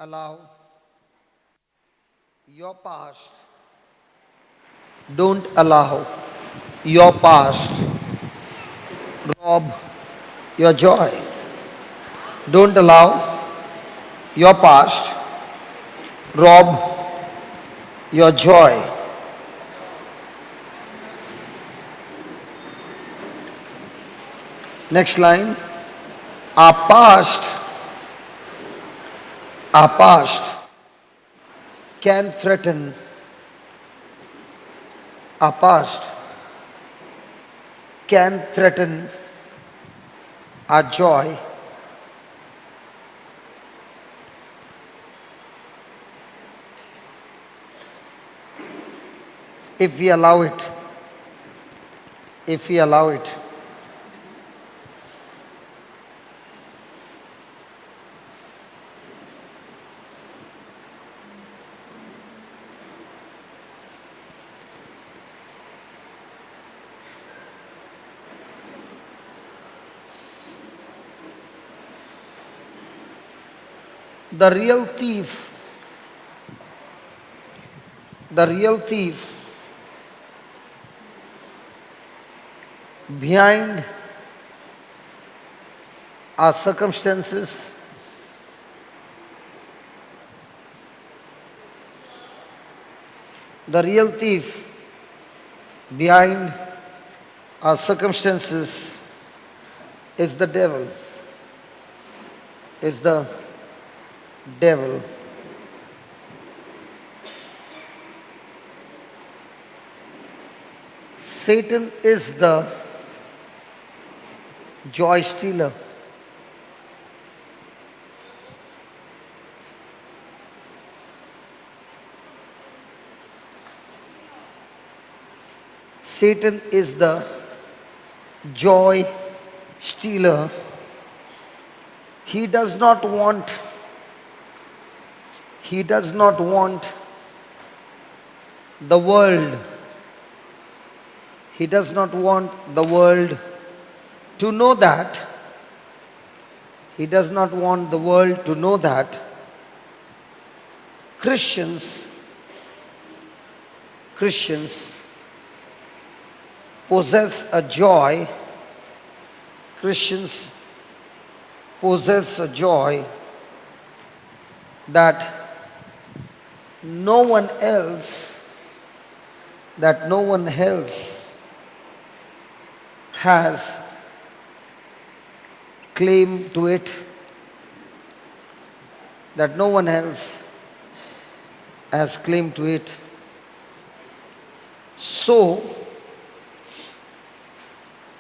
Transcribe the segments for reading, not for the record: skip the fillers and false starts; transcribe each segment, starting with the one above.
allow your past, don't allow your past rob your joy. Don't allow your past rob your joy. Next line. Our past, our past can threaten, our past can threaten our joy if we allow it. If we allow it. The real thief, the real thief behind our circumstances, the real thief behind our circumstances is the devil, is the devil. Satan is the joy stealer. Satan is the joy stealer. He does not want the world. He does not want the world to know that. He does not want the world to know that Christians possess a joy. Christians possess a joy that no one else has claim to it, that no one else has claim to it. So,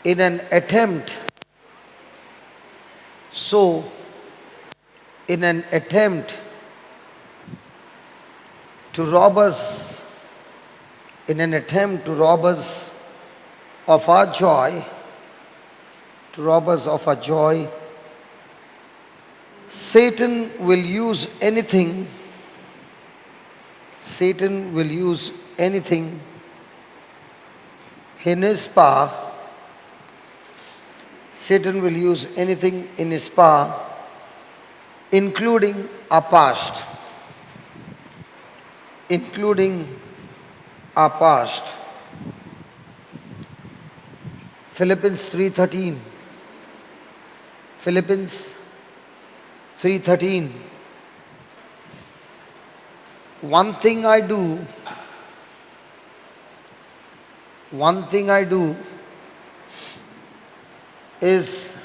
in an attempt to rob us, of our joy, Satan will use anything in his power. Satan will use anything in his power, including our past. Philippians 3:13. One thing I do is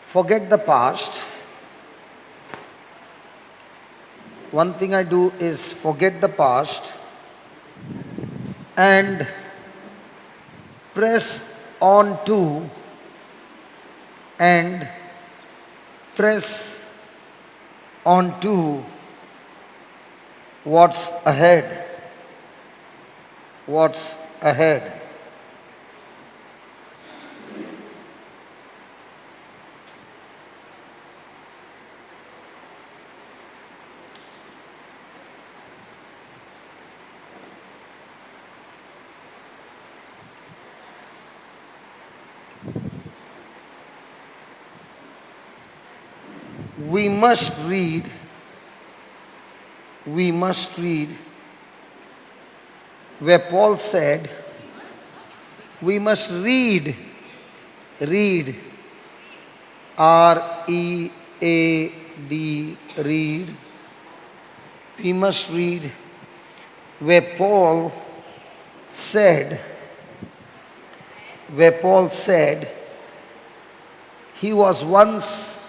forget the past. One thing I do is forget the past and press on to what's ahead. we must read, we must read where Paul said, we must read, read, R-E-A-D, read. We must read where Paul said, he was once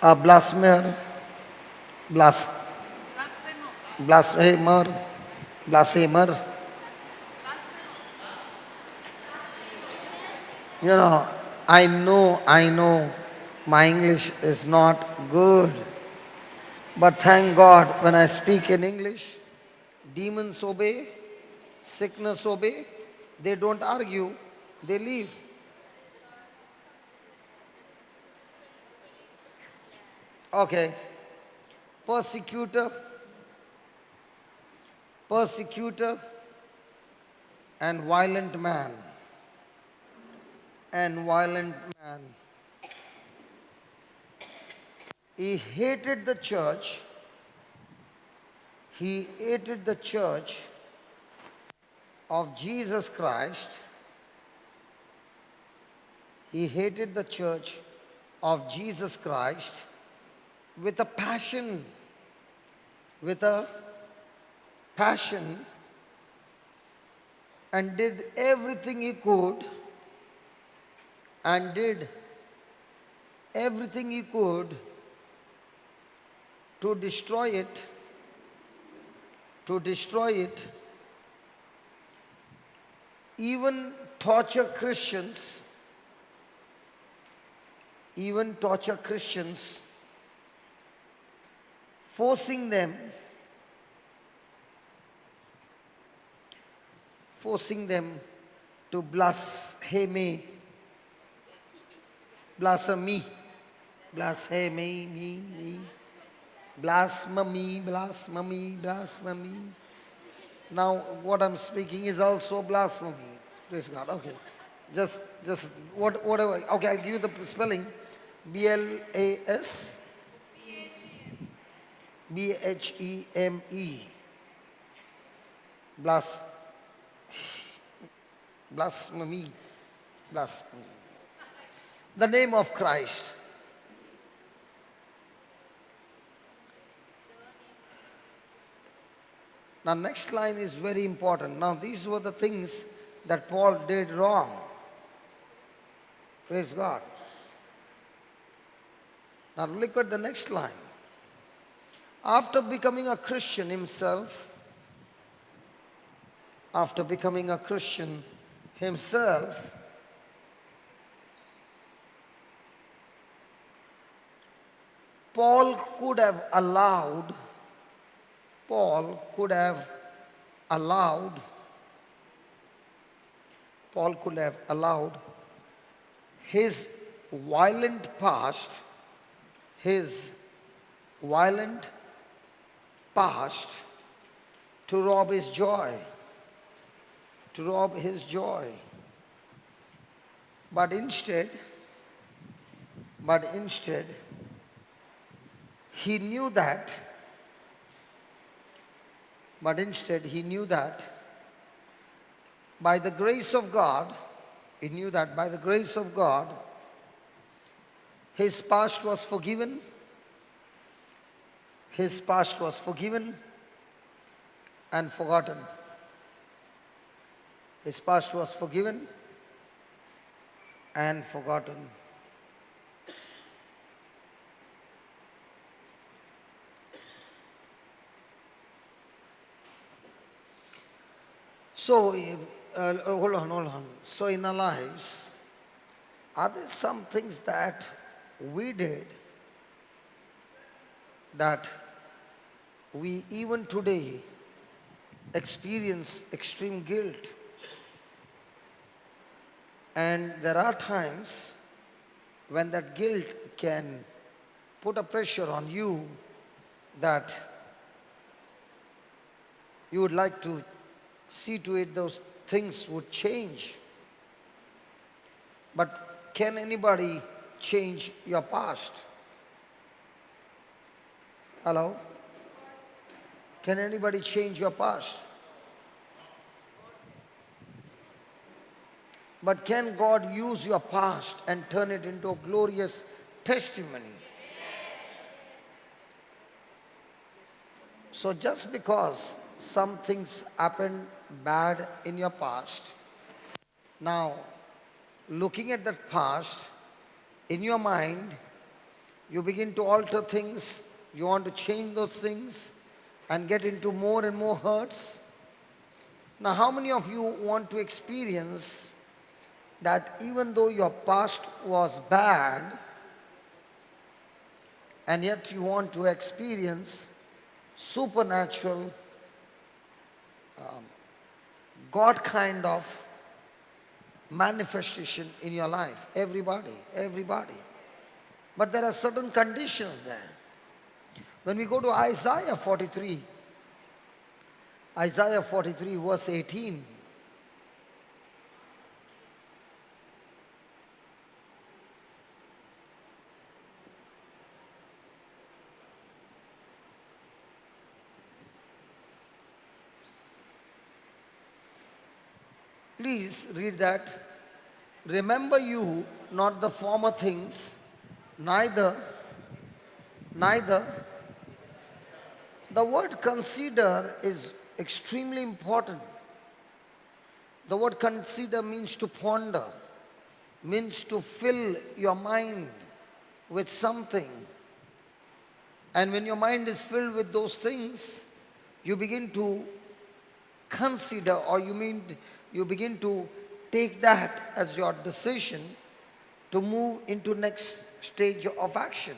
a blasphemer, blasphemer. You know, I know, my English is not good. But thank God, when I speak in English, demons obey, sickness obey, they don't argue, they leave. Okay. Persecutor and violent man. He hated the church. He hated the church of Jesus Christ. He hated the church of Jesus Christ with a passion, and did everything he could, to destroy it, even torture Christians, forcing them to blaspheme, blasphemy. Now what I'm speaking is also blasphemy. Praise God. Okay. Just whatever. Okay, I'll give you the spelling. BLASBHEME. Blasphemy. The name of Christ. Now next line is very important. Now these were the things that Paul did wrong. Praise God. Now look at the next line. After becoming a Christian himself, Paul could have allowed his violent past to rob his joy. But instead, he knew that by the grace of God, his past was forgiven. And forgotten. His past was forgiven and forgotten. So, hold on. So in our lives, are there some things that we did that we even today experience extreme guilt? And there are times when that guilt can put a pressure on you that you would like to see to it those things would change. But can anybody change your past? Hello? Can anybody change your past? But can God use your past and turn it into a glorious testimony? So just because some things happened bad in your past, now looking at that past, in your mind, you begin to alter things, you want to change those things and get into more and more hurts. Now how many of you want to experience that even though your past was bad, and yet you want to experience supernatural, God kind of manifestation in your life? Everybody, everybody. But there are certain conditions there. When we go to Isaiah 43 verse 18, please read that. Remember you not the former things, neither. The word consider is extremely important. The word consider means to ponder, means to fill your mind with something. And when your mind is filled with those things, you begin to consider, or you begin to take that as your decision to move into next stage of action.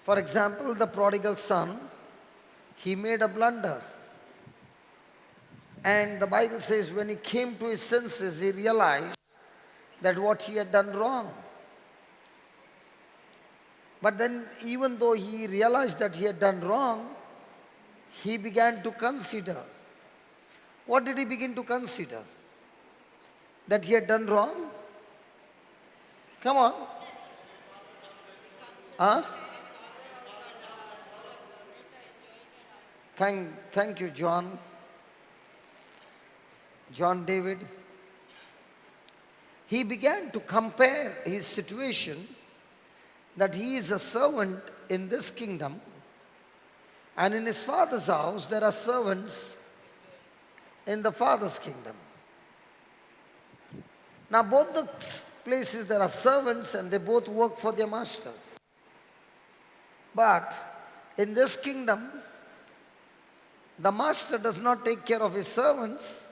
For example, the prodigal son, he made a blunder. And the Bible says when he came to his senses, he realized that what he had done wrong. But then even though he realized that he had done wrong, he began to consider. What did he begin to consider? That he had done wrong? Come on. Huh? Thank you, John David. He began to compare his situation, that he is a servant in this kingdom, and in his father's house there are servants in the father's kingdom. Now both the places there are servants and they both work for their master. But in this kingdom, the master does not take care of his servants.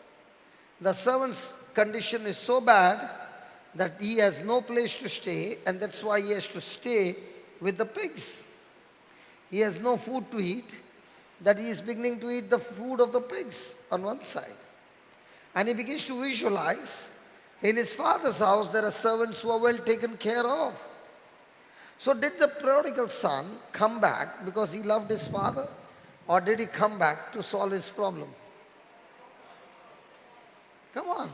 The servant's condition is so bad that he has no place to stay, and that's why he has to stay with the pigs. He has no food to eat, that he is beginning to eat the food of the pigs on one side. And he begins to visualize, in his father's house there are servants who are well taken care of. So did the prodigal son come back because he loved his father? Or did he come back to solve his problem? Come on.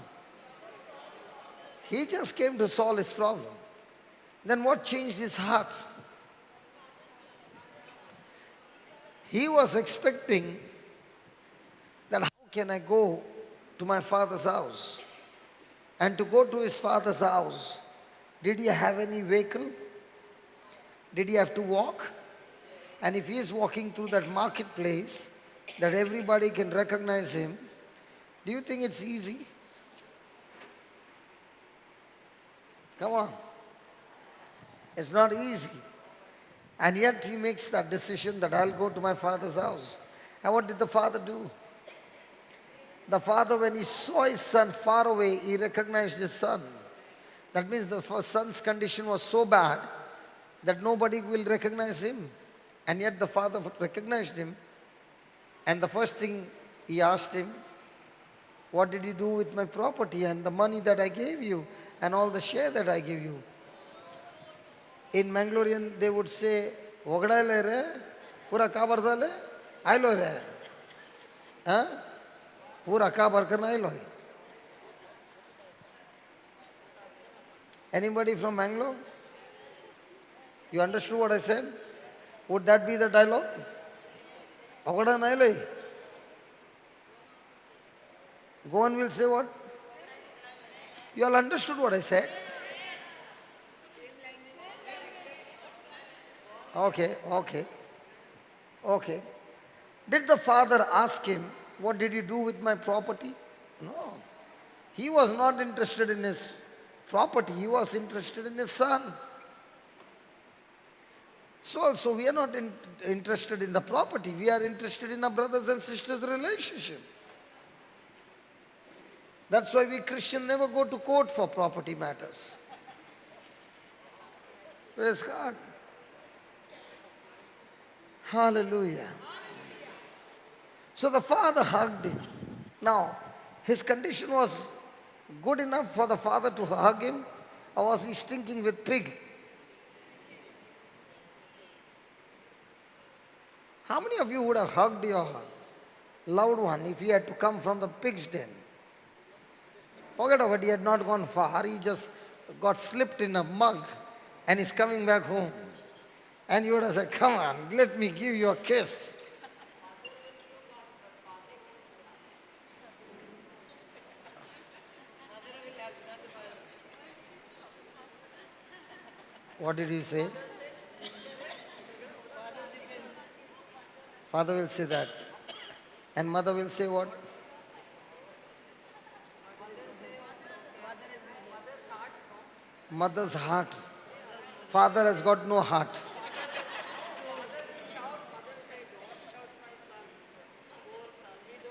He just came to solve his problem. Then what changed his heart? He was expecting that how can I go to my father's house? And to go to his father's house, did he have any vehicle? Did he have to walk? And if he is walking through that marketplace, that everybody can recognize him, do you think it's easy? Come on. It's not easy. And yet he makes that decision that I'll go to my father's house. And what did the father do? The father, when he saw his son far away, he recognized his son. That means the son's condition was so bad that nobody will recognize him. And yet the father recognized him. And the first thing he asked him, what did you do with my property and the money that I gave you and all the share that I gave you? In Mangalorean, they would say, "Ogadaile re, pura kabar zale, ailo re." Huh? Pura kabar karna ailo re. Anybody from Bangalore? You understood what I said? Would that be the dialogue? Agada nailai. Goan will say what? You all understood what I said? Okay, okay, okay. Did the father ask him, what did you do with my property? No. He was not interested in his property. He was interested in his son. So also we are not interested in the property. We are interested in our brothers and sisters' relationship. That's why we Christians never go to court for property matters. Praise God. Hallelujah. So the father hugged him. Now, his condition was good enough for the father to hug him, or was he stinking with pig? How many of you would have hugged your loved one if he had to come from the pig's den? Forget about it, he had not gone far, he just got slipped in a mug and is coming back home. And you would have said, come on, let me give you a kiss. What did he say? Father will say that. And mother will say what? Mother's heart. Father has got no heart.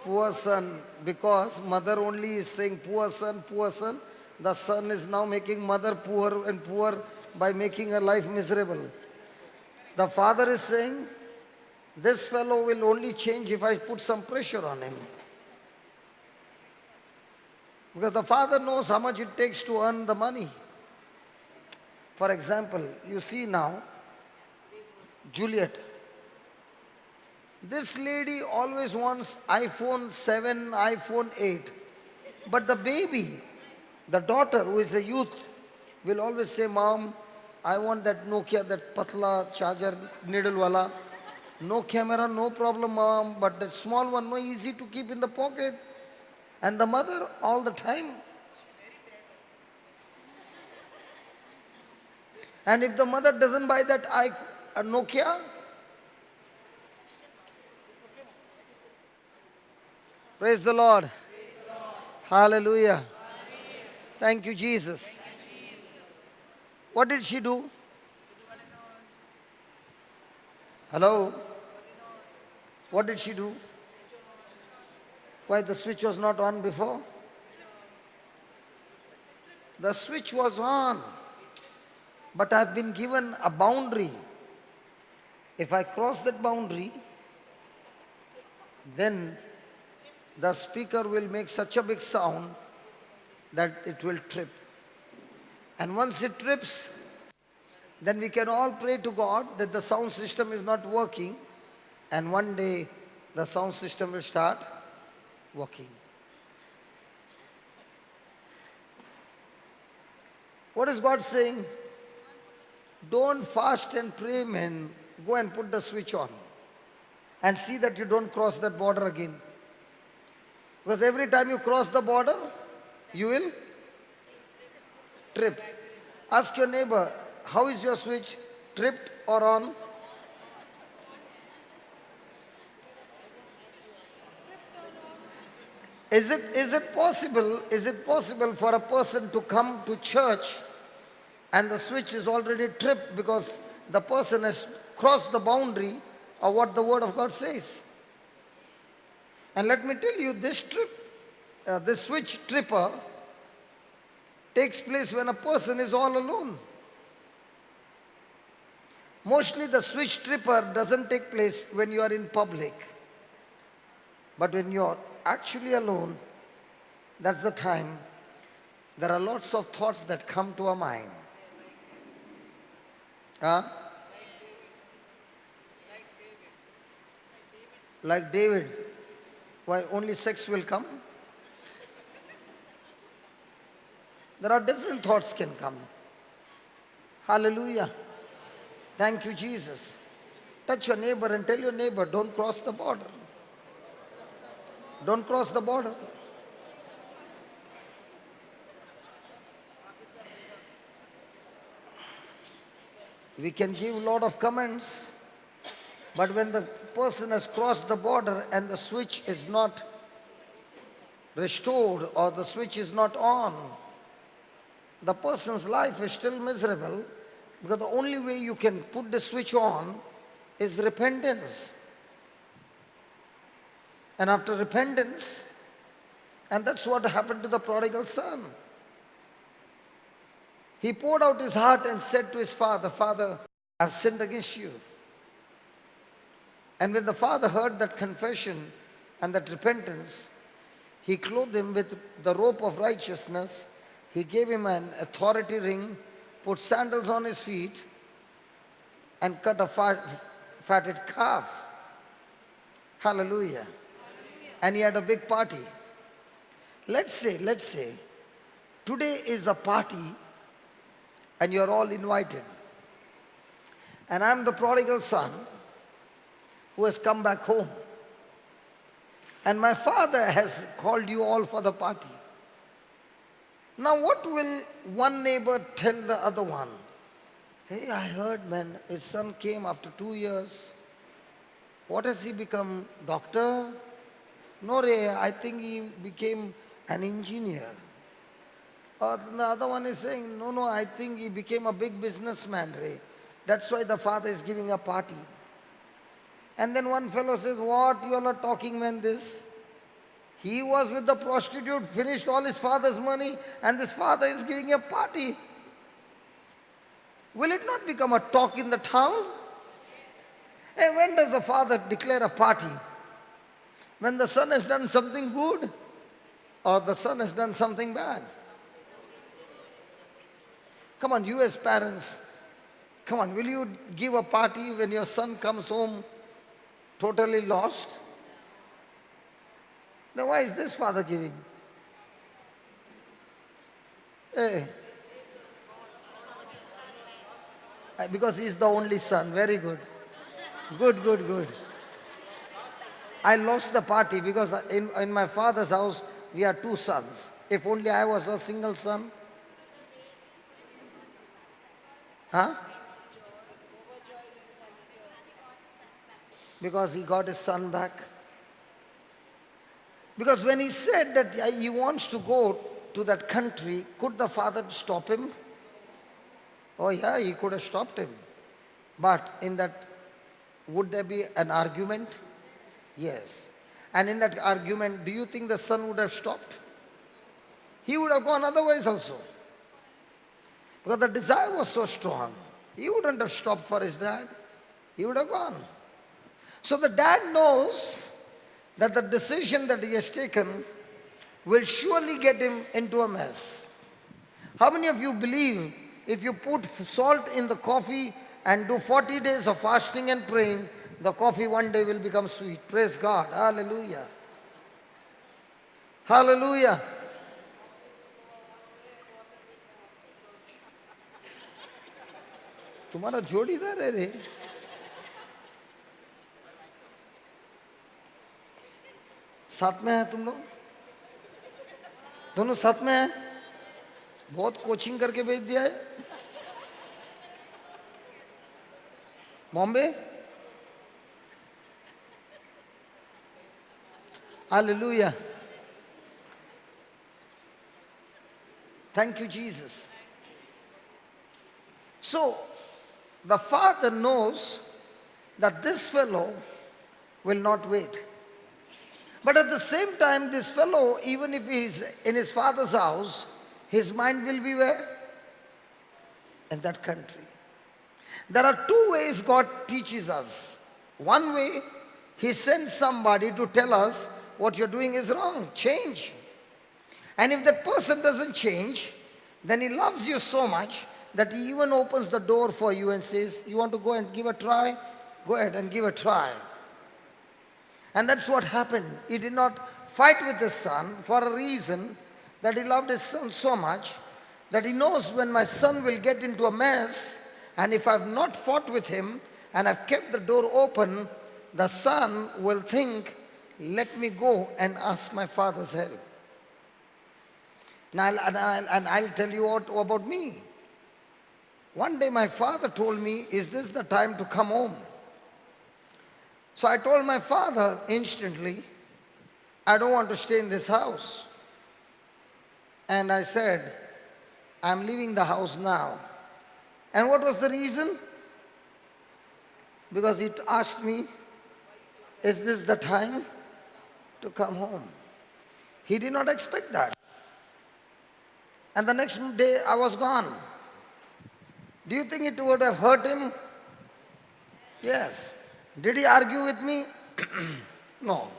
Poor son, because mother only is saying poor son, the son is now making mother poor and poor by making her life miserable. The father is saying, this fellow will only change if I put some pressure on him. Because the father knows how much it takes to earn the money. For example, you see now, Juliet. This lady always wants iPhone 7, iPhone 8. But the baby, the daughter who is a youth, will always say, Mom, I want that Nokia, that patla charger, needle wala. No camera, no problem, Mom, but that small one, no easy to keep in the pocket. And the mother all the time. And if the mother doesn't buy that Nokia, praise the Lord. Hallelujah. Thank you, Jesus. What did she do? Hello? What did she do? Why the switch was not on before? The switch was on. But I've been given a boundary. If I cross that boundary, then the speaker will make such a big sound that it will trip. And once it trips, then we can all pray to God that the sound system is not working, and one day the sound system will start working. What is God saying? Don't fast and pray, men. Go and put the switch on. And see that you don't cross that border again. Because every time you cross the border, you will trip. Ask your neighbor, how is your switch? Tripped or on? Is it possible for a person to come to church and the switch is already tripped because the person has crossed the boundary of what the Word of God says? And let me tell you, this switch tripper takes place when a person is all alone. Mostly the switch tripper doesn't take place when you are in public. But when you're actually alone, that's the time there are lots of thoughts that come to our mind. Huh? Like David. Why only sex will come? There are different thoughts can come. Hallelujah. Thank you, Jesus. Touch your neighbor and tell your neighbor, don't cross the border. Don't cross the border. We can give a lot of comments, but when the person has crossed the border and the switch is not restored or the switch is not on, the person's life is still miserable, because the only way you can put the switch on is repentance. And after repentance, and that's what happened to the prodigal son. He poured out his heart and said to his father, Father, I've sinned against you. And when the father heard that confession and that repentance, he clothed him with the robe of righteousness. He gave him an authority ring, put sandals on his feet, and cut a fatted calf. Hallelujah. And he had a big party. Let's say, today is a party and you're all invited. And I'm the prodigal son who has come back home. And my father has called you all for the party. Now what will one neighbor tell the other one? Hey, I heard, man, his son came after 2 years. What has he become? Doctor? No, Ray, I think he became an engineer. Or the other one is saying, no, I think he became a big businessman, Ray. That's why the father is giving a party. And then one fellow says, what, you all are talking, man, this? He was with the prostitute, finished all his father's money, and this father is giving a party. Will it not become a talk in the town? Hey, when does the father declare a party? When the son has done something good, or the son has done something bad? Come on, you as parents, come on, will you give a party when your son comes home totally lost? Then why is this father giving? Hey. Because he is the only son. Very good. Good. I lost the party because in my father's house, we are 2 sons. If only I was a single son. Huh? Because he got his son back. Because when he said that he wants to go to that country, could the father stop him? Oh yeah, he could have stopped him. But in that, would there be an argument? Yes. And in that argument, do you think the son would have stopped? He would have gone otherwise also. Because the desire was so strong. He wouldn't have stopped for his dad. He would have gone. So the dad knows that the decision that he has taken will surely get him into a mess. How many of you believe if you put salt in the coffee and do 40 days of fasting and praying, the coffee one day will become sweet? Praise God. Hallelujah. Hallelujah. तुम्हारा जोड़ीदार है रे. साथ में है तुम लोग? दोनों साथ में है? बहुत कोचिंग करके भेज दिया है. Bombay? Hallelujah. Thank you, Jesus. So, the father knows that this fellow will not wait. But at the same time, this fellow, even if he is in his father's house, his mind will be where? In that country. There are 2 ways God teaches us. One way, He sends somebody to tell us what you're doing is wrong. Change. And if that person doesn't change, then he loves you so much that he even opens the door for you and says, you want to go and give a try? Go ahead and give a try. And that's what happened. He did not fight with his son for a reason that he loved his son so much that he knows when my son will get into a mess, and if I've not fought with him and I've kept the door open, the son will think, let me go and ask my father's help. And I'll tell you what about me. One day my father told me, is this the time to come home? So I told my father instantly, I don't want to stay in this house. And I said, I'm leaving the house now. And what was the reason? Because he asked me, is this the time to come home? He did not expect that. And the next day I was gone. Do you think it would have hurt him? Yes. Did he argue with me? No.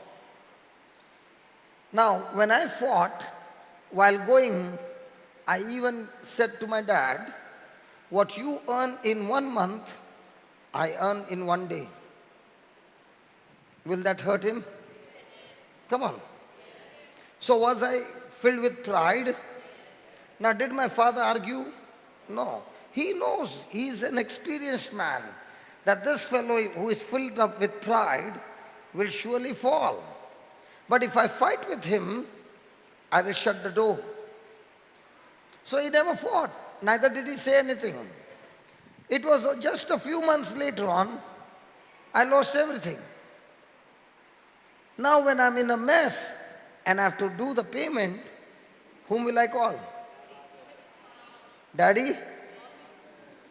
Now, when I fought, while going, I even said to my dad, what you earn in 1 month, I earn in 1 day. Will that hurt him? Come on. So was I filled with pride? Now, did my father argue? No. He knows, he is an experienced man, that this fellow who is filled up with pride will surely fall. But if I fight with him, I will shut the door. So he never fought, neither did he say anything. It was just a few months later on, I lost everything. Now when I'm in a mess and I have to do the payment, whom will I call? Daddy?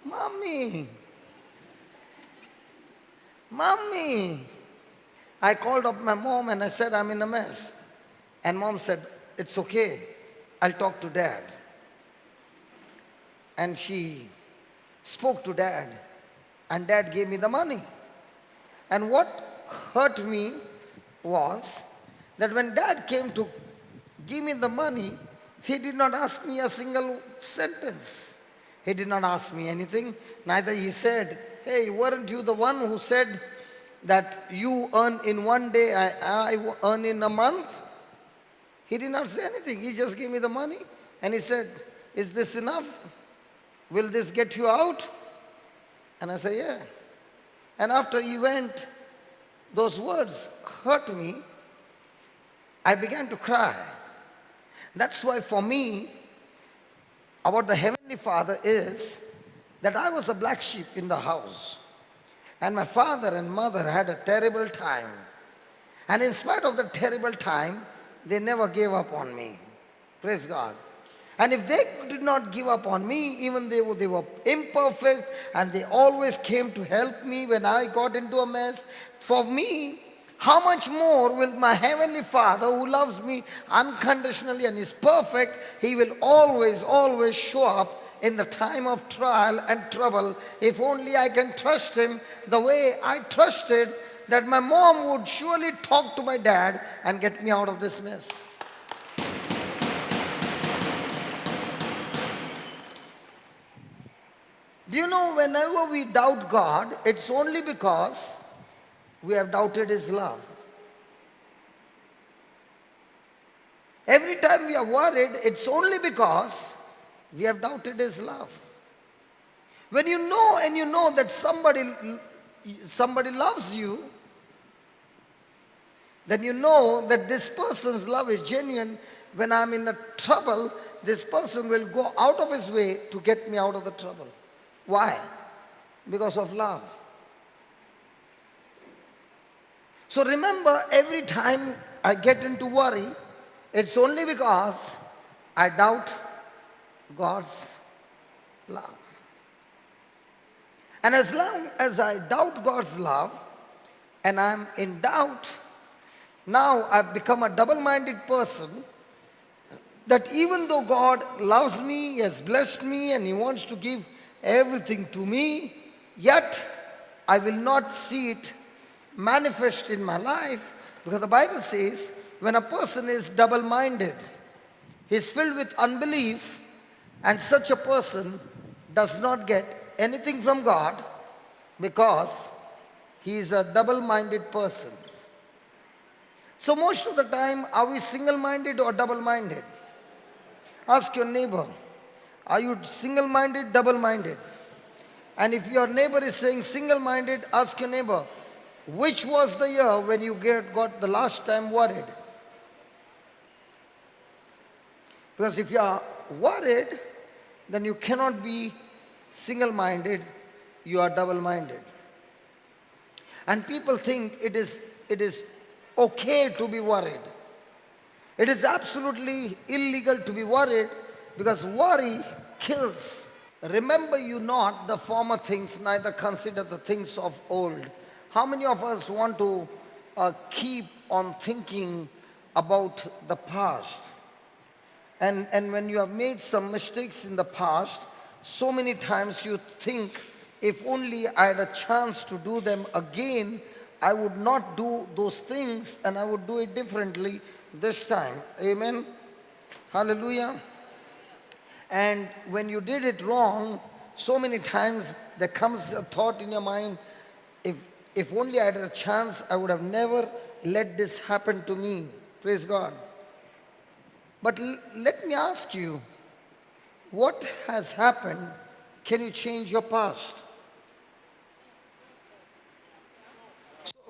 Mommy? Mommy? I called up my mom and I said, I'm in a mess. And mom said, it's okay, I'll talk to dad. And she spoke to dad, and dad gave me the money. And what hurt me was that when dad came to give me the money, he did not ask me a single sentence. He did not ask me anything. Neither he said, hey, weren't you the one who said that you earn in 1 day, I earn in a month? He did not say anything. He just gave me the money and he said, is this enough? Will this get you out? And I said, yeah. And after he went, those words hurt me. I began to cry. That's why for me, about the Heavenly Father is that I was a black sheep in the house. And my father and mother had a terrible time. And in spite of the terrible time, they never gave up on me. Praise God. And if they did not give up on me, even they were imperfect, and they always came to help me when I got into a mess, for me, how much more will my Heavenly Father, who loves me unconditionally and is perfect, He will always, always show up in the time of trial and trouble. If only I can trust Him the way I trusted that my mom would surely talk to my dad and get me out of this mess. Do you know, whenever we doubt God, it's only because we have doubted His love. Every time we are worried, it's only because we have doubted His love. When you know and you know that somebody loves you, then you know that this person's love is genuine. When I'm in a trouble, this person will go out of his way to get me out of the trouble. Why? Because of love. So remember, every time I get into worry, it's only because I doubt God's love. And as long as I doubt God's love and I'm in doubt, now I've become a double-minded person, that even though God loves me, He has blessed me, and He wants to give everything to me, yet I will not see it manifest in my life, because the Bible says when a person is double-minded, he is filled with unbelief, and such a person does not get anything from God because he is a double-minded person. So most of the time, are we single-minded or double-minded? Ask your neighbor, Are you single-minded, double-minded? And if your neighbor is saying single-minded, ask your neighbor, which was the year when you got the last time worried? Because if you are worried, then you cannot be single-minded, you are double-minded. And people think it is okay to be worried. It is absolutely illegal to be worried because worry kills. Remember you not the former things, neither consider the things of old. How many of us want to keep on thinking about the past? And when you have made some mistakes in the past, so many times you think, if only I had a chance to do them again, I would not do those things and I would do it differently this time. Amen? Hallelujah. And when you did it wrong, so many times there comes a thought in your mind, if only I had a chance, I would have never let this happen to me. Praise God. But let me ask you, what has happened? Can you change your past?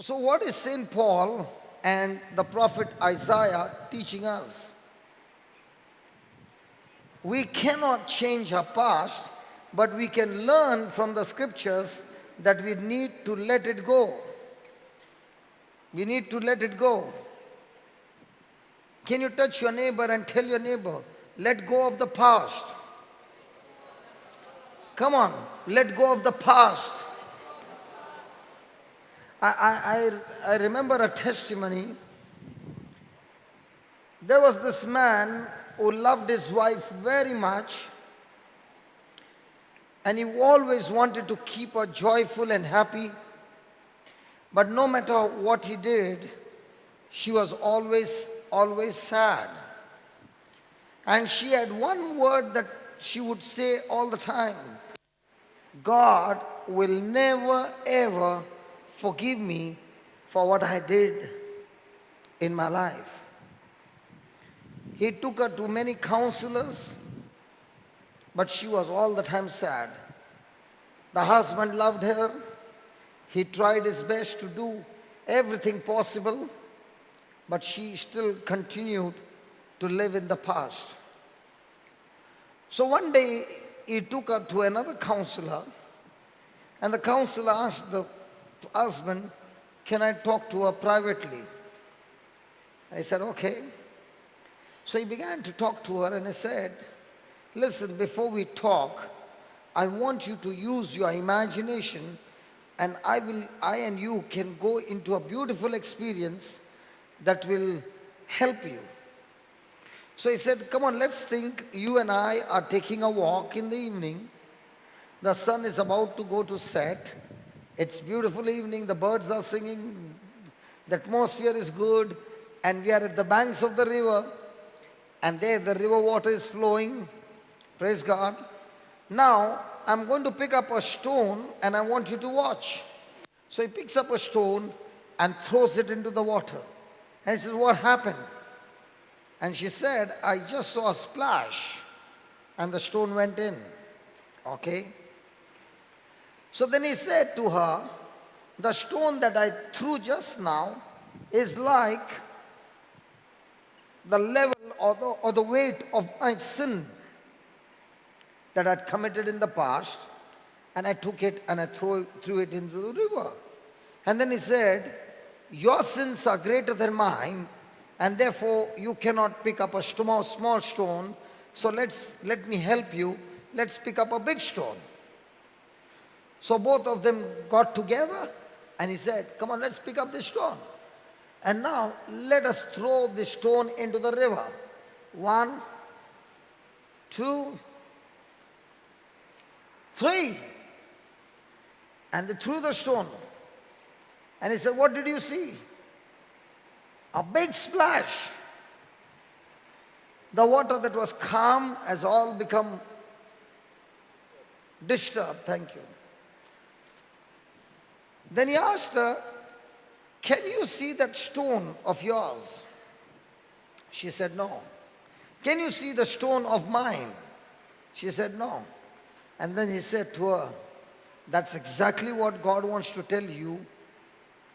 So what is St. Paul and the prophet Isaiah teaching us? We cannot change our past, but we can learn from the scriptures that we need to let it go. We need to let it go. Can you touch your neighbor and tell your neighbor, let go of the past? Come on, let go of the past. I remember a testimony. There was this man who loved his wife very much, and he always wanted to keep her joyful and happy. But no matter what he did, she was always sad. And she had one word that she would say all the time: God will never ever forgive me for what I did in my life. He took her to many counselors, but she was all the time sad. The husband loved her. He tried his best to do everything possible, but she still continued to live in the past. So one day, he took her to another counselor, and the counselor asked the husband, can I talk to her privately? And he said, okay. So he began to talk to her, and he said, listen, before we talk, I want you to use your imagination, and I and you can go into a beautiful experience that will help you. So he said, come on, let's think you and I are taking a walk in the evening. The sun is about to go to set. It's beautiful evening, the birds are singing, the atmosphere is good, and we are at the banks of the river, and there the river water is flowing. Praise God. Now, I'm going to pick up a stone and I want you to watch. So he picks up a stone and throws it into the water. And he says, what happened? And she said, I just saw a splash and the stone went in. Okay. So then he said to her, the stone that I threw just now is like the level or the weight of my sin that I'd committed in the past, and I took it and I threw it into the river. And then he said, your sins are greater than mine, and therefore you cannot pick up a small stone, so let me help you, let's pick up a big stone. So both of them got together, and he said, come on, let's pick up this stone. And now let us throw this stone into the river. 1, 2, 3. And they threw the stone. And he said, what did you see? A big splash. The water that was calm has all become disturbed. Thank you. Then he asked her, can you see that stone of yours? She said, no. Can you see the stone of mine? She said, no. And then he said to her, that's exactly what God wants to tell you,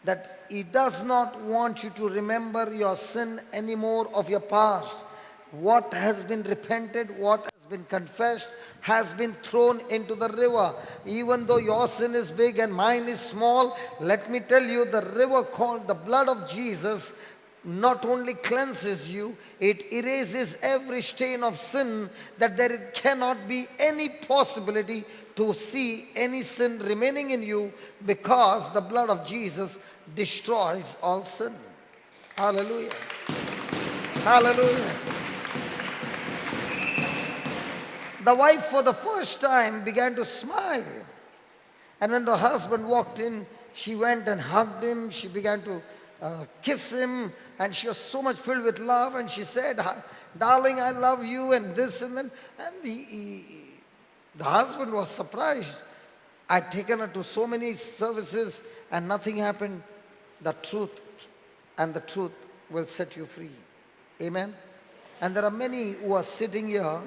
that He does not want you to remember your sin anymore of your past. What has been repented, what has been confessed, has been thrown into the river. Even though your sin is big and mine is small, let me tell you, the river called the blood of Jesus not only cleanses you, it erases every stain of sin, that there cannot be any possibility to see any sin remaining in you, because the blood of Jesus destroys all sin. Hallelujah. Hallelujah. The wife for the first time began to smile. And when the husband walked in, she went and hugged him. She began to kiss him. And she was so much filled with love. And she said, darling, I love you, and this and that. And the husband was surprised. I'd taken her to so many services and nothing happened. The truth will set you free. Amen. And there are many who are sitting here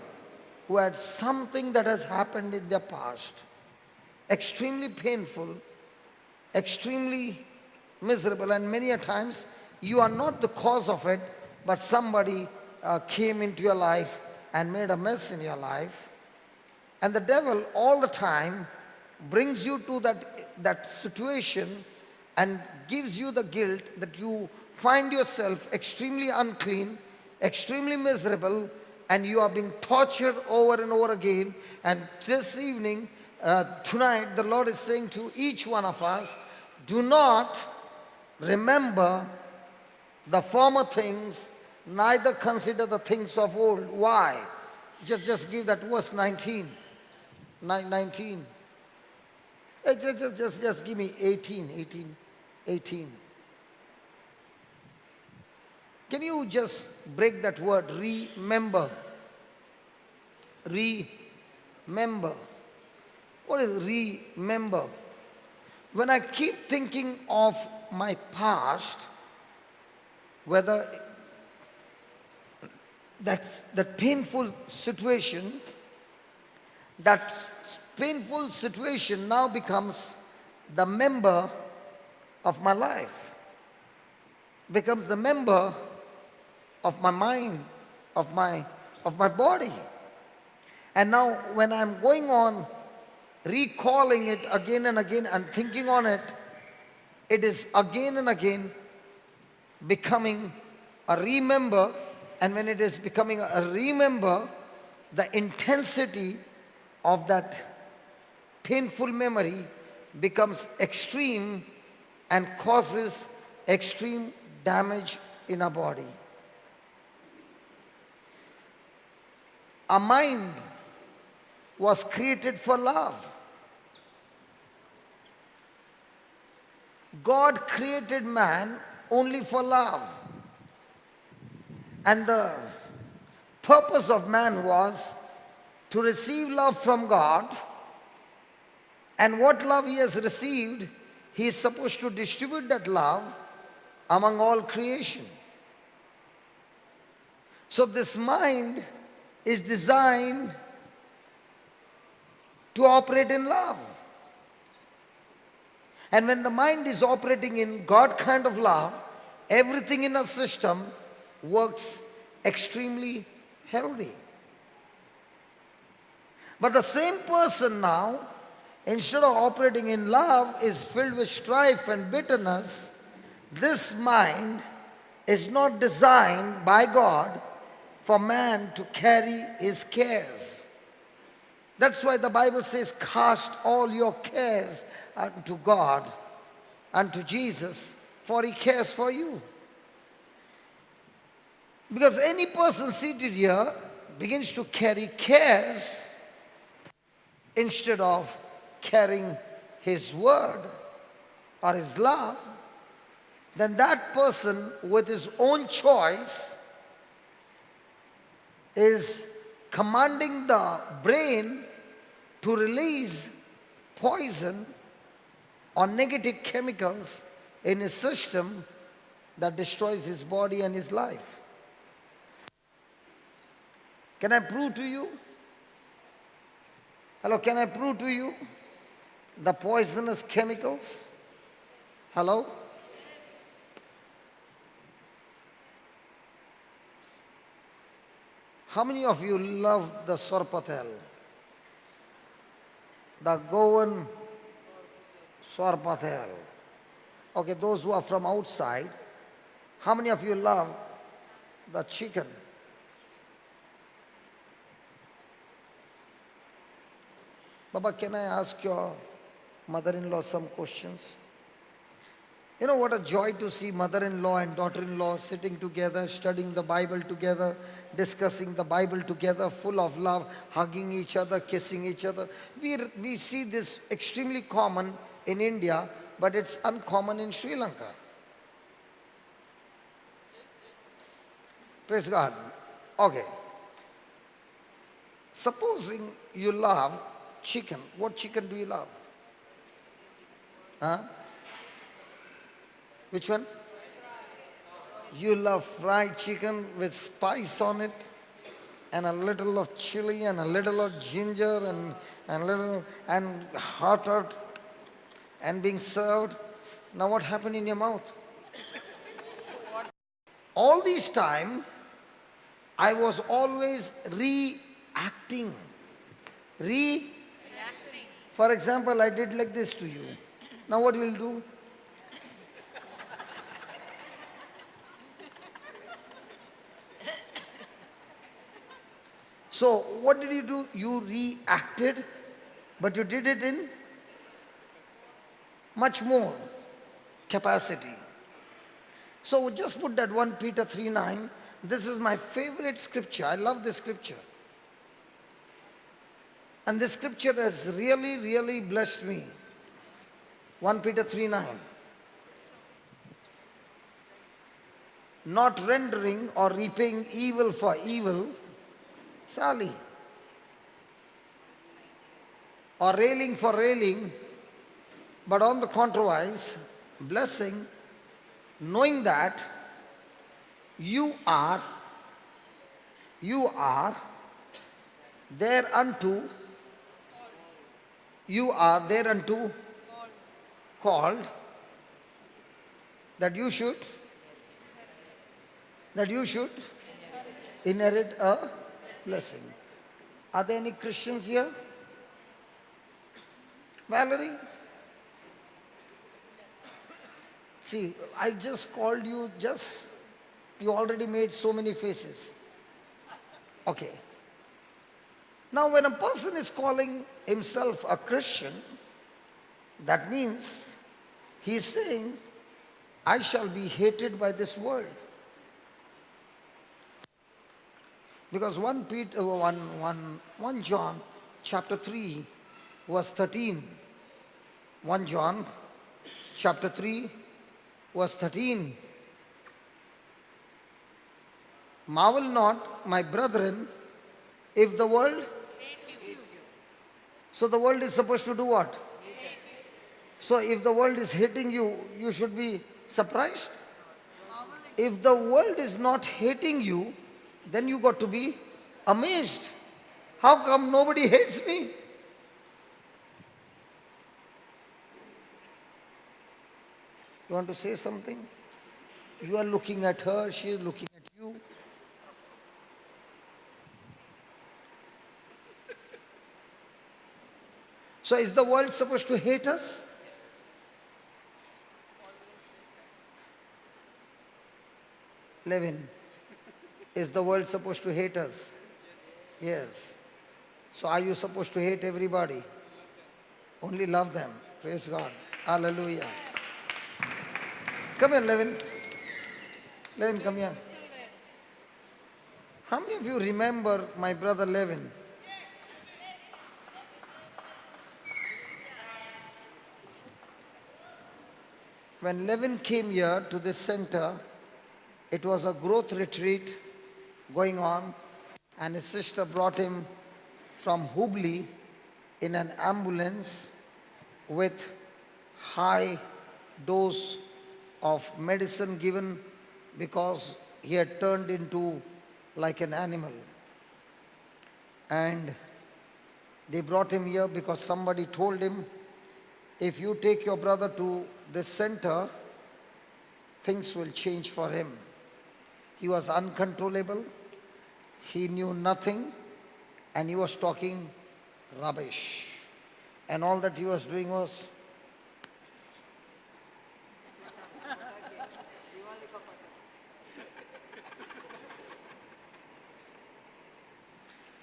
who had something that has happened in their past, extremely painful, extremely miserable, and many a times you are not the cause of it, but somebody came into your life and made a mess in your life. And the devil all the time brings you to that situation and gives you the guilt that you find yourself extremely unclean, extremely miserable, and you are being tortured over and over again. And this evening, tonight, the Lord is saying to each one of us, do not remember the former things, neither consider the things of old. Why? Just give that verse 19. 19. Just give me 18. Can you just break that word, remember? Remember. What is remember? When I keep thinking of my past, whether that's that painful situation, that painful situation now becomes the member of my life, becomes the member of my mind, of my body. And now when I'm going on recalling it again and again and thinking on it, it is again and again becoming a remember. And when it is becoming a remember, the intensity of that painful memory becomes extreme and causes extreme damage in our body. Our mind was created for love. God created man only for love. And the purpose of man was to receive love from God. And what love he has received, he is supposed to distribute that love among all creation. So this mind is designed to operate in love. And when the mind is operating in God kind of love, everything in our system works extremely healthy. But the same person now, instead of operating in love, is filled with strife and bitterness. This mind is not designed by God for man to carry his cares. That's why the Bible says, cast all your cares unto God, unto Jesus, for he cares for you. Because any person seated here begins to carry cares instead of carrying his word or his love, then that person with his own choice is commanding the brain to release poison or negative chemicals in his system that destroys his body and his life. Can I prove to you? Hello, can I prove to you the poisonous chemicals? Hello? How many of you love the sorpatel? The Goan sorpatel. Okay, those who are from outside, how many of you love the chicken? Baba, can I ask your mother-in-law some questions? You know what a joy to see mother-in-law and daughter-in-law sitting together, studying the Bible together, discussing the Bible together, full of love, hugging each other, kissing each other. We see this extremely common in India, but it's uncommon in Sri Lanka. Praise God. Okay. Supposing you love chicken. What chicken do you love? Huh? Which one? You love fried chicken with spice on it, and a little of chili and a little of ginger and hot and being served. Now what happened in your mouth? All this time, I was always reacting. For example, I did like this to you. Now what will you do? So what did you do? You reacted, but you did it in much more capacity. So just put that 1 Peter 3:9. This is my favorite scripture. I love this scripture. And this scripture has really, really blessed me. 1 Peter 3:9. Not rendering or repaying evil for evil, Sally, or railing for railing, but on the contrary, blessing, knowing that you are thereunto called, that you should inherit a blessing. Are there any Christians here? Valerie? See, I just called you, you already made so many faces. Okay. Now when a person is calling himself a Christian, that means he is saying, I shall be hated by this world. Because 1 John chapter 3 verse 13. 1 John chapter 3 verse 13. Marvel not, my brethren, if the world... So the world is supposed to do what? So if the world is hating you, you should be surprised. If the world is not hating you, then you got to be amazed. How come nobody hates me? You want to say something? You are looking at her, she is looking at you. So is the world supposed to hate us? Levin, is the world supposed to hate us? Yes. So are you supposed to hate everybody? Only love them. Praise God. Hallelujah. Come here, Levin. Levin, come here. How many of you remember my brother Levin? When Levin came here to this center, it was a growth retreat going on, and his sister brought him from Hubli in an ambulance with high dose of medicine given because he had turned into like an animal. And They brought him here because somebody told him, if you take your brother to this center, things will change for him. He was uncontrollable. He knew nothing. And he was talking rubbish. And all that he was doing was,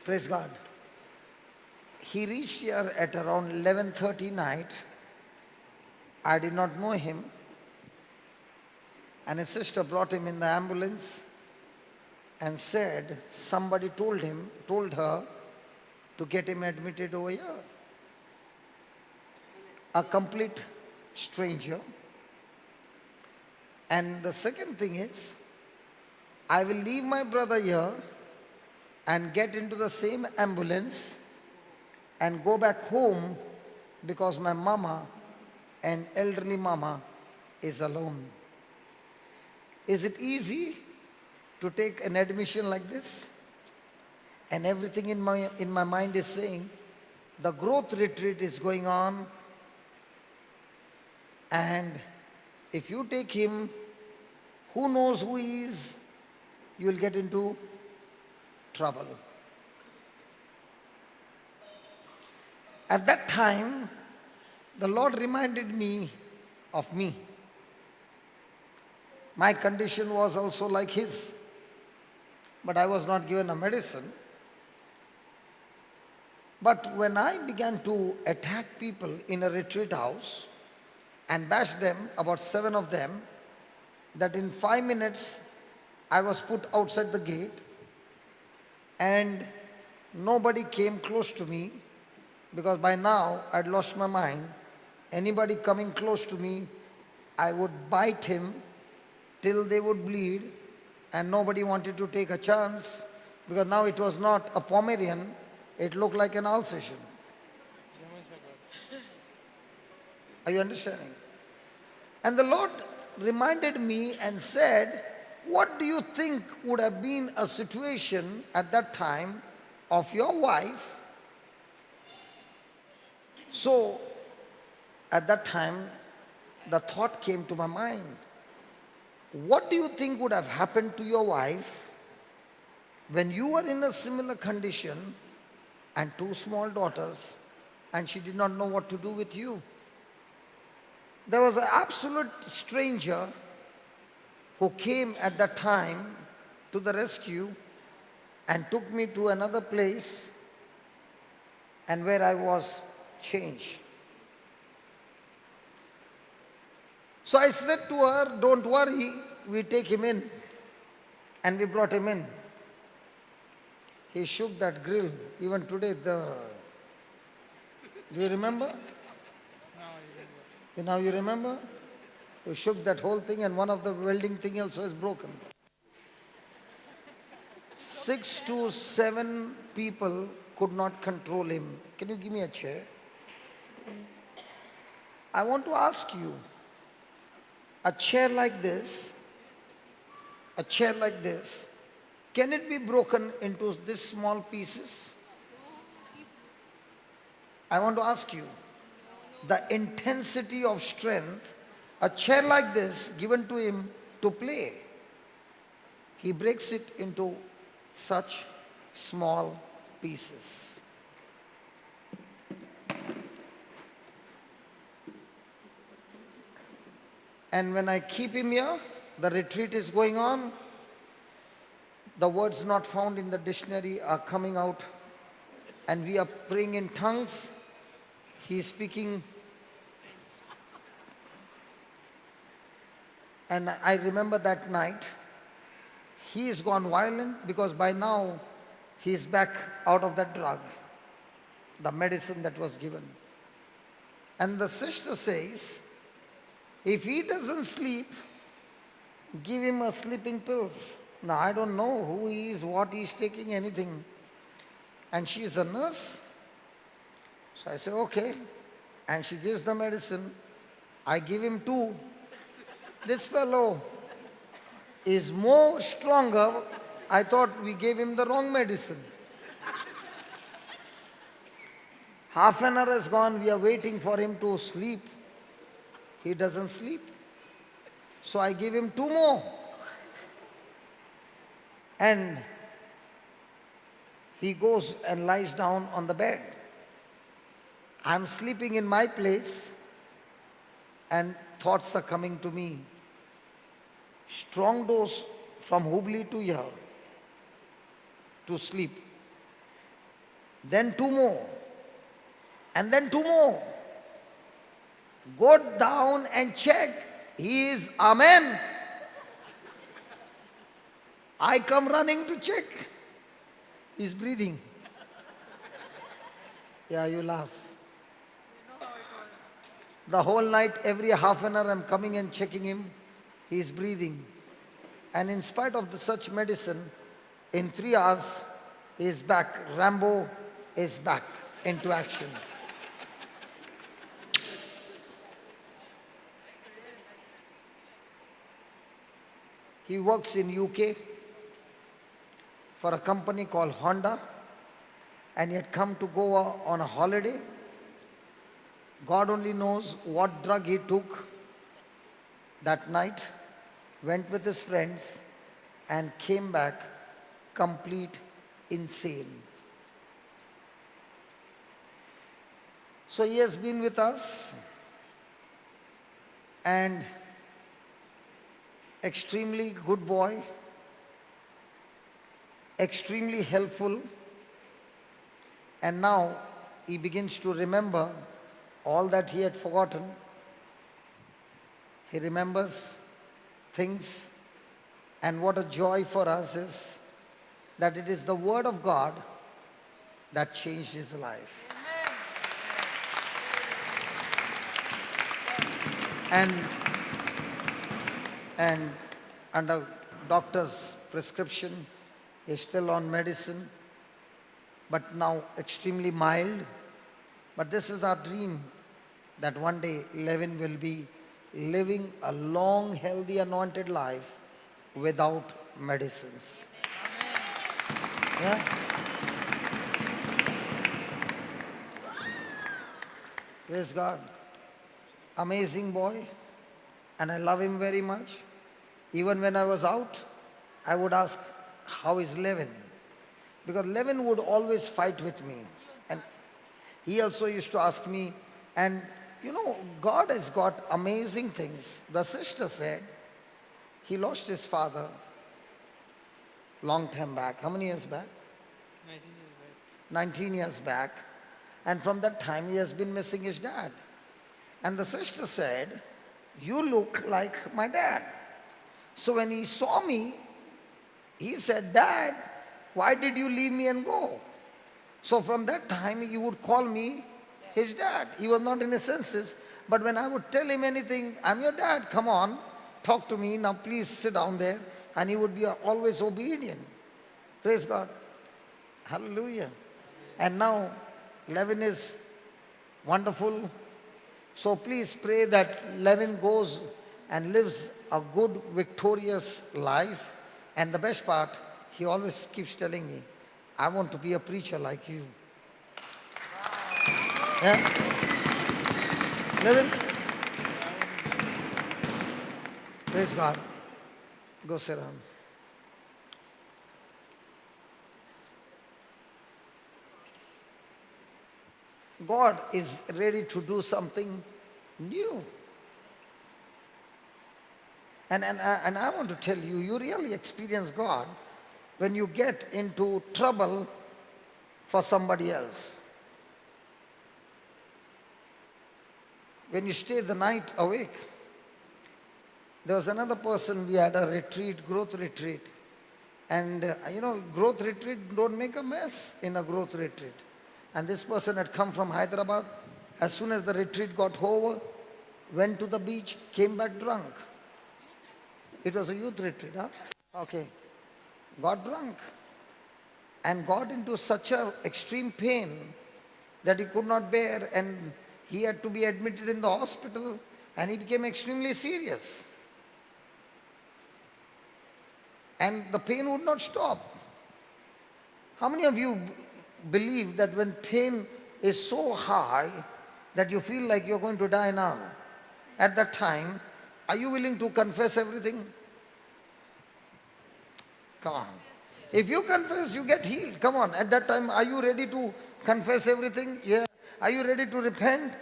praise God. He reached here at around 11:30 night. I did not know him. And his sister brought him in the ambulance and said somebody told her to get him admitted over here. A complete stranger. And the second thing is, I will leave my brother here and get into the same ambulance and go back home because my mama, an elderly mama, is alone. Is it easy to take an admission like this? And everything in my mind is saying, the growth retreat is going on, and if you take him, who knows who he is, you will get into trouble. At that time, the Lord reminded me of me. My condition was also like his, but I was not given a medicine. But when I began to attack people in a retreat house and bash them, about 7 of them, that in 5 minutes I was put outside the gate and nobody came close to me because by now I'd lost my mind. Anybody coming close to me, I would bite him till they would bleed, and nobody wanted to take a chance because now it was not a Pomerian, it looked like an Alsatian. Are you understanding? And the Lord reminded me and said, what do you think would have been a situation at that time of your wife? So, at that time, the thought came to my mind. What do you think would have happened to your wife when you were in a similar condition and 2 small daughters and she did not know what to do with you? There was an absolute stranger who came at that time to the rescue and took me to another place and where I was changed. So I said to her, don't worry, we take him in. And we brought him in. He shook that grill. Even today, do you remember? Now you remember? He shook that whole thing and one of the welding thing also is broken. 6 to 7 people could not control him. Can you give me a chair? I want to ask you, a chair like this, can it be broken into these small pieces? I want to ask you, the intensity of strength, a chair like this given to him to play, he breaks it into such small pieces. And when I keep him here, the retreat is going on, the words not found in the dictionary are coming out, and we are praying in tongues. He is speaking. And I remember that night, he is gone violent because by now he is back out of that drug, the medicine that was given. And the sister says, if he doesn't sleep, give him a sleeping pills. Now I don't know who he is, what he is taking, anything. And she is a nurse. So I say, okay. And she gives the medicine. I give him 2. This fellow is more stronger. I thought we gave him the wrong medicine. Half an hour has gone, we are waiting for him to sleep. He doesn't sleep. So I give him 2 more. And he goes and lies down on the bed. I'm sleeping in my place and thoughts are coming to me. Strong dose from Hubli to here to sleep. Then 2 more. And then 2 more. Go down and check. He is Amen. I come running to check. He's breathing. Yeah, you laugh. The whole night, every half an hour, I'm coming and checking him. He's breathing. And in spite of such medicine, in 3 hours, he is back. Rambo is back into action. He works in UK for a company called Honda, and he had come to Goa on a holiday. God only knows what drug he took that night, went with his friends and came back complete insane. So he has been with us and extremely good boy, extremely helpful, and now he begins to remember all that he had forgotten. He remembers things, and what a joy for us is that it is the Word of God that changed his life. Amen. And under doctor's prescription, he's still on medicine, but now extremely mild. But this is our dream, that one day Levin will be living a long, healthy, anointed life without medicines. Yeah? Praise God. Amazing boy. And I love him very much. Even when I was out, I would ask, how is Levin? Because Levin would always fight with me. And he also used to ask me, and you know, God has got amazing things. The sister said, he lost his father long time back. How many years back? 19 years back. 19 years back. And from that time, he has been missing his dad. And the sister said, you look like my dad. So when he saw me, he said, Dad, why did you leave me and go? So from that time, he would call me his dad. He was not in his senses. But when I would tell him anything, I'm your dad, come on, talk to me, now please sit down there. And he would be always obedient. Praise God. Hallelujah. And now, Levin is wonderful. So please pray that Levin goes and lives a good, victorious life. And the best part, he always keeps telling me, I want to be a preacher like you. Yeah? Levin? Praise God. Go sit down. God is ready to do something new. And I want to tell you, you really experience God when you get into trouble for somebody else. When you stay the night awake. There was another person, we had a retreat, growth retreat. And growth retreat, don't make a mess in a growth retreat. And this person had come from Hyderabad. As soon as the retreat got over, went to the beach, came back drunk. It was a youth retreat, huh? Okay. Got drunk. And got into such a extreme pain that he could not bear, and he had to be admitted in the hospital, and he became extremely serious. And the pain would not stop. How many of you believe that when pain is so high that you feel like you're going to die now. At that time, are you willing to confess everything? Come on. If you confess, you get healed. Come on. At that time, are you ready to confess everything? Yeah. Are you ready to repent?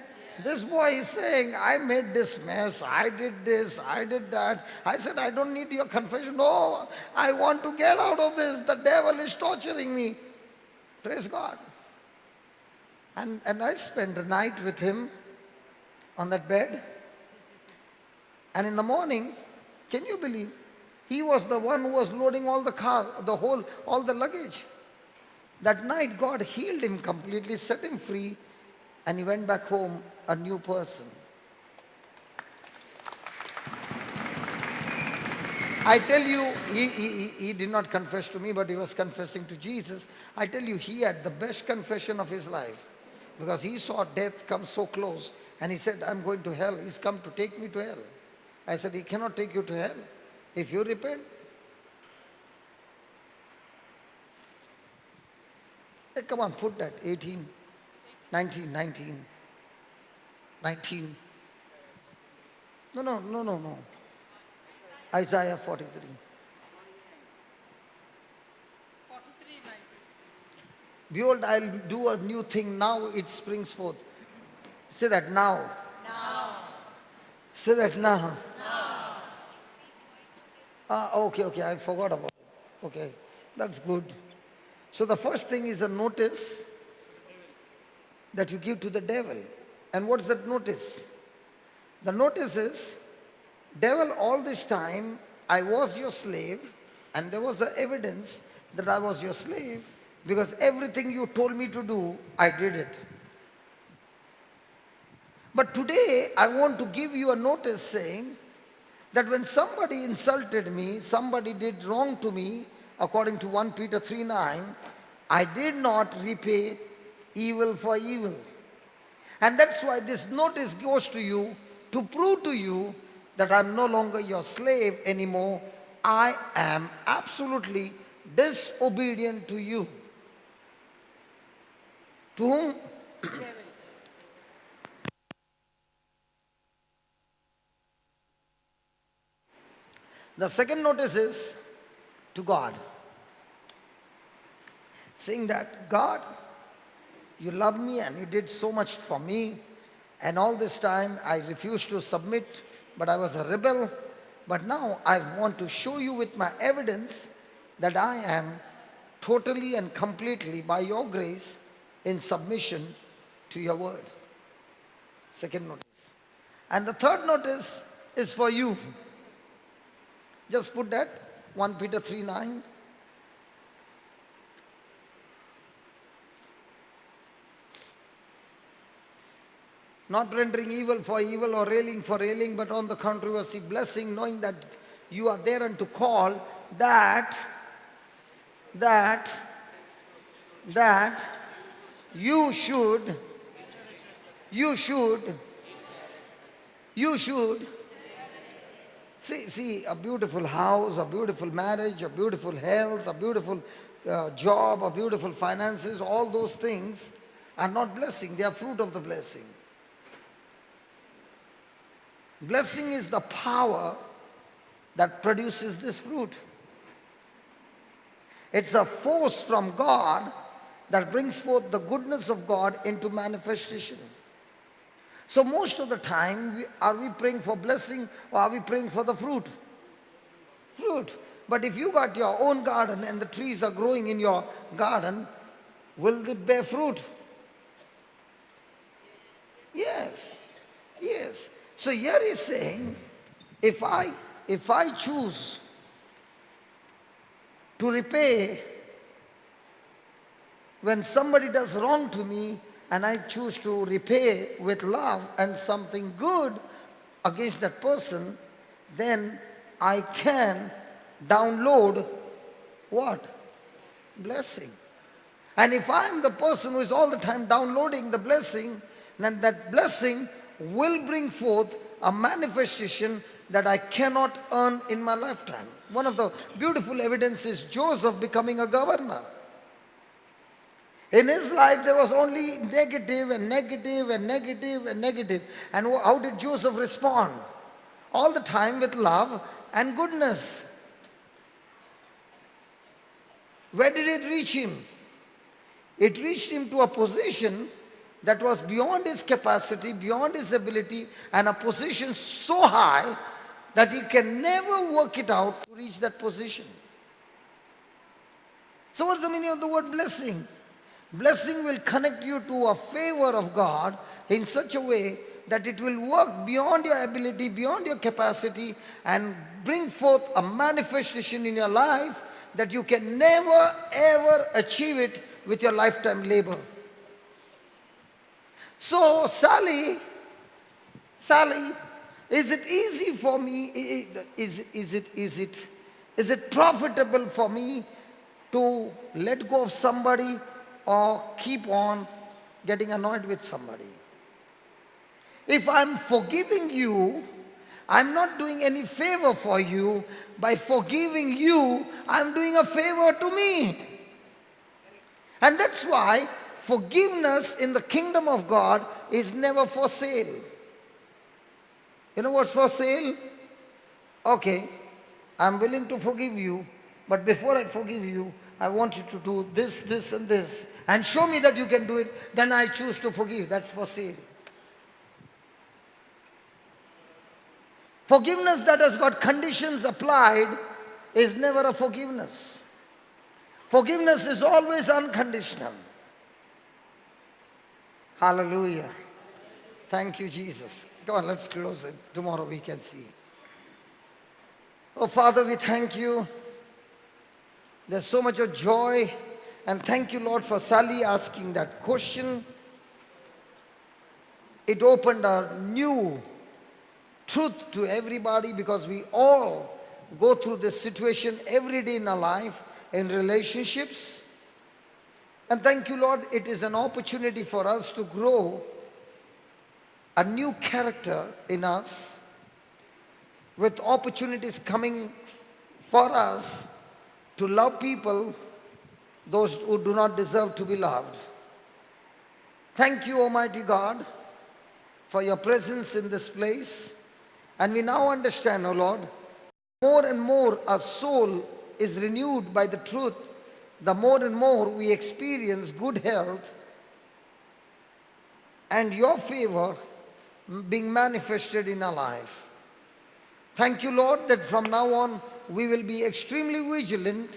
This boy is saying, I made this mess, I did this, I did that. I said, I don't need your confession. No, I want to get out of this. The devil is torturing me. Praise God. And I spent the night with him on that bed. And in the morning, can you believe, he was the one who was loading all the car, all the luggage. That night, God healed him completely, set him free, and he went back home a new person. I tell you, he did not confess to me, but he was confessing to Jesus. I tell you, he had the best confession of his life because he saw death come so close. And he said, I'm going to hell. He's come to take me to hell. I said, he cannot take you to hell if you repent. Hey, come on, put that, 18, 19, 19, 19. No. Isaiah 43. 43:19. Behold, I'll do a new thing. Now it springs forth. Say that now. Now. Say that now. Now. Okay, I forgot about it. Okay, that's good. So the first thing is a notice that you give to the devil. And what's that notice? The notice is, devil, all this time I was your slave, and there was the evidence that I was your slave because everything you told me to do, I did it. But today I want to give you a notice saying that when somebody insulted me, somebody did wrong to me, according to 1 Peter 3:9, I did not repay evil for evil. And that's why this notice goes to you to prove to you that I'm no longer your slave anymore. I am absolutely disobedient to you. To whom? The second notice is to God. Saying that, God, you love me and you did so much for me. And all this time I refused to submit, but I was a rebel. But now I want to show you with my evidence that I am totally and completely, by your grace, in submission to your word. Second notice. And the third notice is for you. Just put that, 1 Peter 3:9. Not rendering evil for evil or railing for railing, but on the contrary, blessing, knowing that you are there and to call that you should see a beautiful house, a beautiful marriage, a beautiful health, a beautiful job, a beautiful finances. All those things are not blessing, they are fruit of the blessing. Blessing is the power that produces this fruit. It's a force from God that brings forth the goodness of God into manifestation. So most of the time, are we praying for blessing or are we praying for the fruit? Fruit. But if you got your own garden and the trees are growing in your garden, will it bear fruit? Yes. So here he's saying, if I choose to repay when somebody does wrong to me, and I choose to repay with love and something good against that person, then I can download what? Blessing. And if I'm the person who is all the time downloading the blessing, then that blessing will bring forth a manifestation that I cannot earn in my lifetime. One of the beautiful evidences is Joseph becoming a governor. In his life, there was only negative and negative and negative and negative. And how did Joseph respond? All the time with love and goodness. Where did it reach him? It reached him to a position that was beyond his capacity, beyond his ability, and a position so high that he can never work it out to reach that position. So what's the meaning of the word blessing? Blessing will connect you to a favor of God in such a way that it will work beyond your ability, beyond your capacity, and bring forth a manifestation in your life that you can never ever achieve it with your lifetime labor. So Sally, is it easy for me? Is it profitable for me to let go of somebody or keep on getting annoyed with somebody? If I'm forgiving you, I'm not doing any favor for you. By forgiving you, I'm doing a favor to me. And that's why forgiveness in the kingdom of God is never for sale. You know what's for sale? Okay, I'm willing to forgive you, but before I forgive you, I want you to do this, this, and this, and show me that you can do it, then I choose to forgive. That's for sale. Forgiveness that has got conditions applied is never a forgiveness. Forgiveness is always unconditional. Hallelujah. Thank you, Jesus. Come on, let's close it. Tomorrow we can see. Oh, Father, we thank you. There's so much of joy. And thank you, Lord, for Sally asking that question. It opened a new truth to everybody, because we all go through this situation every day in our life, in relationships. And thank you, Lord, it is an opportunity for us to grow a new character in us, with opportunities coming for us to love people, those who do not deserve to be loved. Thank you, Almighty God, for your presence in this place. And we now understand, O Lord, more and more our soul is renewed by the truth, the more and more we experience good health and your favor being manifested in our life. Thank you, Lord, that from now on we will be extremely vigilant,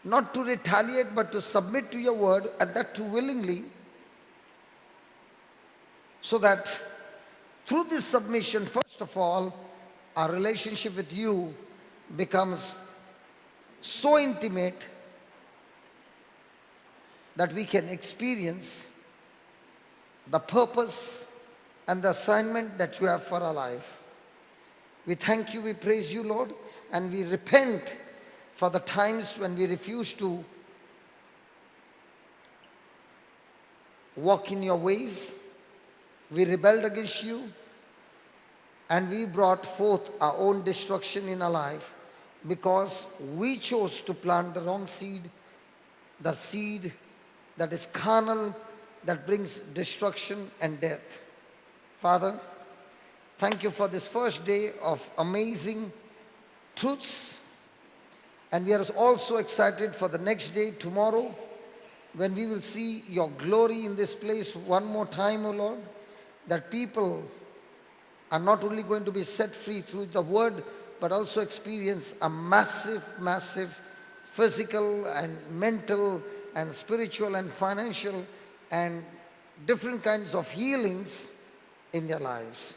not to retaliate but to submit to your word, and that too willingly, so that through this submission, first of all, our relationship with you becomes so intimate that we can experience the purpose and the assignment that you have for our life. We thank you, we praise you, Lord, and we repent for the times when we refuse to walk in your ways. We rebelled against you, and we brought forth our own destruction in our life because we chose to plant the wrong seed, the seed that is carnal, that brings destruction and death. Father, thank you for this first day of amazing truths, and we are also excited for the next day, tomorrow, when we will see your glory in this place one more time, O Lord, that people are not only going to be set free through the word, but also experience a massive, massive physical and mental and spiritual and financial and different kinds of healings in their lives.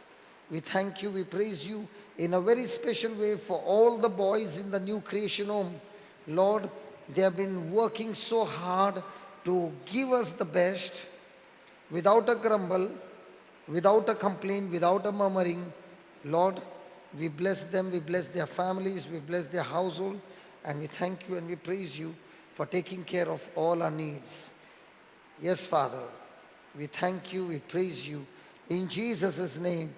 We thank you, we praise you in a very special way for all the boys in the new creation home. Lord, they have been working so hard to give us the best without a grumble, without a complaint, without a murmuring. Lord, we bless them, we bless their families, we bless their household, and we thank you and we praise you for taking care of all our needs. Yes, Father, we thank you, we praise you. In Jesus' name,